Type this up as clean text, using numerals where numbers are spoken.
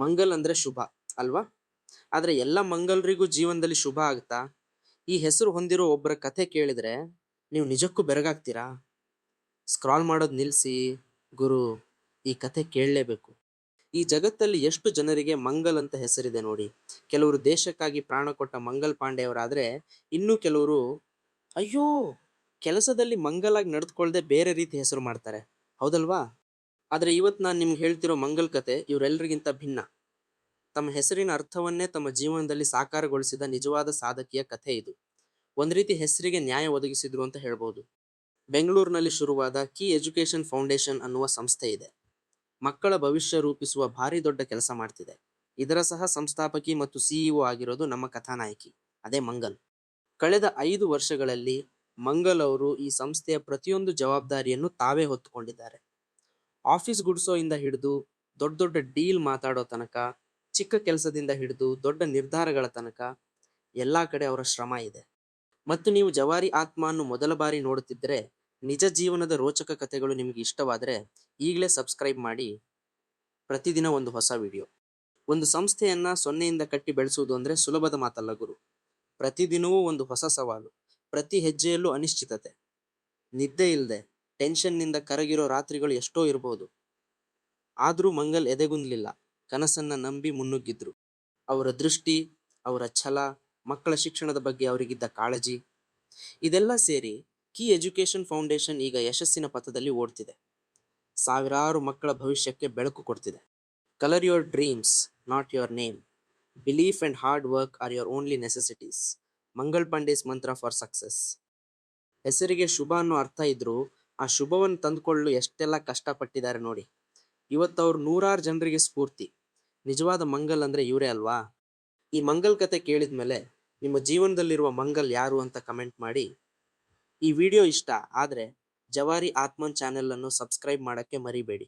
ಮಂಗಲ್ ಅಂದ್ರೆ ಶುಭ ಅಲ್ವಾ? ಆದ್ರೆ ಎಲ್ಲ ಮಂಗಲ್ರಿಗೂ ಜೀವನದಲ್ಲಿ ಶುಭ ಆಗುತ್ತಾ? ಈ ಹೆಸರು ಹೊಂದಿರೋ ಒಬ್ಬರ ಕಥೆ ಕೇಳಿದ್ರೆ ನೀವು ನಿಜಕ್ಕೂ ಬೆರಗಾಗ್ತೀರಾ? ಸ್ಕ್ರಾಲ್ ಮಾಡೋದ್ ನಿಲ್ಸಿ, ಗುರು, ಈ ಕಥೆ ಕೇಳಲೇಬೇಕು. ಈ ಜಗತ್ತಲ್ಲಿ ಎಷ್ಟು ಜನರಿಗೆ ಮಂಗಲ್ ಅಂತ ಹೆಸರಿದೆ ನೋಡಿ. ಕೆಲವರು ದೇಶಕ್ಕಾಗಿ ಪ್ರಾಣ ಕೊಟ್ಟ ಮಂಗಲ್ ಪಾಂಡೆ ಅವರಾದ್ರೆ, ಇನ್ನು ಕೆಲವರು ಅಯ್ಯೋ, ಕೆಲಸದಲ್ಲಿ ಮಂಗಲಾಗಿ ನಡೆದುಕೊಳ್ಳದೆ ಬೇರೆ ರೀತಿ ಹೆಸರು ಮಾಡ್ತಾರೆ. ಹೌದಲ್ವಾ? ಆದ್ರೆ ಇವತ್ತು ನಾನು ನಿಮ್ಗೆ ಹೇಳ್ತಿರೋ ಮಂಗಲ್ ಕತೆ ಇವರೆಲ್ಲರಿಗಿಂತ ಭಿನ್ನ. ತಮ್ಮ ಹೆಸರಿನ ಅರ್ಥವನ್ನೇ ತಮ್ಮ ಜೀವನದಲ್ಲಿ ಸಾಕಾರಗೊಳಿಸಿದ ನಿಜವಾದ ಸಾಧಕಿಯ ಕಥೆ ಇದು. ಒಂದ್ ರೀತಿ ಹೆಸರಿಗೆ ನ್ಯಾಯ ಒದಗಿಸಿದ್ರು ಅಂತ ಹೇಳ್ಬೋದು. ಬೆಂಗಳೂರಿನಲ್ಲಿ ಶುರುವಾದ ಕೀ ಎಜುಕೇಶನ್ ಫೌಂಡೇಶನ್ ಅನ್ನುವ ಸಂಸ್ಥೆ ಇದೆ. ಮಕ್ಕಳ ಭವಿಷ್ಯ ರೂಪಿಸುವ ಭಾರಿ ದೊಡ್ಡ ಕೆಲಸ ಮಾಡ್ತಿದೆ. ಇದರ ಸಹ ಸಂಸ್ಥಾಪಕಿ ಮತ್ತು ಸಿಇಒ ಆಗಿರೋದು ನಮ್ಮ ಕಥಾನಾಯಕಿ, ಅದೇ ಮಂಗಲ್. ಕಳೆದ 5 ವರ್ಷಗಳಲ್ಲಿ ಮಂಗಲ್ ಅವರು ಈ ಸಂಸ್ಥೆಯ ಪ್ರತಿಯೊಂದು ಜವಾಬ್ದಾರಿಯನ್ನು ತಾವೇ ಹೊತ್ತುಕೊಂಡಿದ್ದಾರೆ. ಆಫೀಸ್ ಗುಡ್ಸೋಯಿಂದ ಹಿಡಿದು ದೊಡ್ಡ ದೊಡ್ಡ ಡೀಲ್ ಮಾತಾಡೋ ತನಕ, ಚಿಕ್ಕ ಕೆಲಸದಿಂದ ಹಿಡಿದು ದೊಡ್ಡ ನಿರ್ಧಾರಗಳ ತನಕ ಎಲ್ಲಾ ಕಡೆ ಅವರ ಶ್ರಮ ಇದೆ. ಮತ್ತು ನೀವು ಜವಾರಿ ಆತ್ಮ ಅನ್ನು ಮೊದಲ ಬಾರಿ ನೋಡುತ್ತಿದ್ದರೆ, ನಿಜ ಜೀವನದ ರೋಚಕ ಕಥೆಗಳು ನಿಮಗೆ ಇಷ್ಟವಾದರೆ ಈಗಲೇ ಸಬ್ಸ್ಕ್ರೈಬ್ ಮಾಡಿ. ಪ್ರತಿದಿನ ಒಂದು ಹೊಸ ವಿಡಿಯೋ. ಒಂದು ಸಂಸ್ಥೆಯನ್ನ ಸೊನ್ನೆಯಿಂದ ಕಟ್ಟಿ ಬೆಳೆಸುವುದು ಅಂದ್ರೆ ಸುಲಭದ ಮಾತಲ್ಲ ಗುರು. ಪ್ರತಿದಿನವೂ ಒಂದು ಹೊಸ ಸವಾಲು, ಪ್ರತಿ ಹೆಜ್ಜೆಯಲ್ಲೂ ಅನಿಶ್ಚಿತತೆ. ನಿದ್ದೆ ಇಲ್ಲದೆ ಟೆನ್ಷನ್ನಿಂದ ಕರಗಿರೋ ರಾತ್ರಿಗಳು ಎಷ್ಟೋ ಇರಬಹುದು. ಆದರೂ ಮಂಗಲ್ ಎದೆಗುಂದಲಿಲ್ಲ, ಕನಸನ್ನ ನಂಬಿ ಮುನ್ನುಗ್ಗಿದ್ರು. ಅವರ ದೃಷ್ಟಿ, ಅವರ ಛಲ, ಮಕ್ಕಳ ಶಿಕ್ಷಣದ ಬಗ್ಗೆ ಅವರಿಗಿದ್ದ ಕಾಳಜಿ, ಇದೆಲ್ಲ ಸೇರಿ ಕೀ ಎಜುಕೇಶನ್ ಫೌಂಡೇಶನ್ ಈಗ ಯಶಸ್ಸಿನ ಪಥದಲ್ಲಿ ಓಡ್ತಿದೆ. ಸಾವಿರಾರು ಮಕ್ಕಳ ಭವಿಷ್ಯಕ್ಕೆ ಬೆಳಕು ಕೊಡ್ತಿದೆ. Colour your dreams, not your name. Belief and hard work are your only necessities. Mangal Pandey's mantra for success. ಹೆಸರಿಗೆ ಶುಭ ಅನ್ನೋ ಅರ್ಥ ಇದ್ರೂ ಆ ಶುಭವನ್ನು ತಂದುಕೊಳ್ಳಲು ಎಷ್ಟೆಲ್ಲ ಕಷ್ಟಪಟ್ಟಿದ್ದಾರೆ ನೋಡಿ. ಇವತ್ತವ್ರು ನೂರಾರು ಜನರಿಗೆ ಸ್ಫೂರ್ತಿ. ನಿಜವಾದ ಮಂಗಲ್ ಅಂದ್ರೆ ಇವರೇ ಅಲ್ವಾ? ಈ ಮಂಗಲ್ ಕತೆ ಕೇಳಿದ್ಮೇಲೆ ನಿಮ್ಮ ಜೀವನದಲ್ಲಿರುವ ಮಂಗಲ್ ಯಾರು ಅಂತ ಕಮೆಂಟ್ ಮಾಡಿ. ಈ ವಿಡಿಯೋ ಇಷ್ಟ ಆದ್ರೆ ಜವಾರಿ ಆತ್ಮನ್ ಚಾನೆಲ್ ಅನ್ನು ಸಬ್ಸ್ಕ್ರೈಬ್ ಮಾಡಕ್ಕೆ ಮರಿಬೇಡಿ.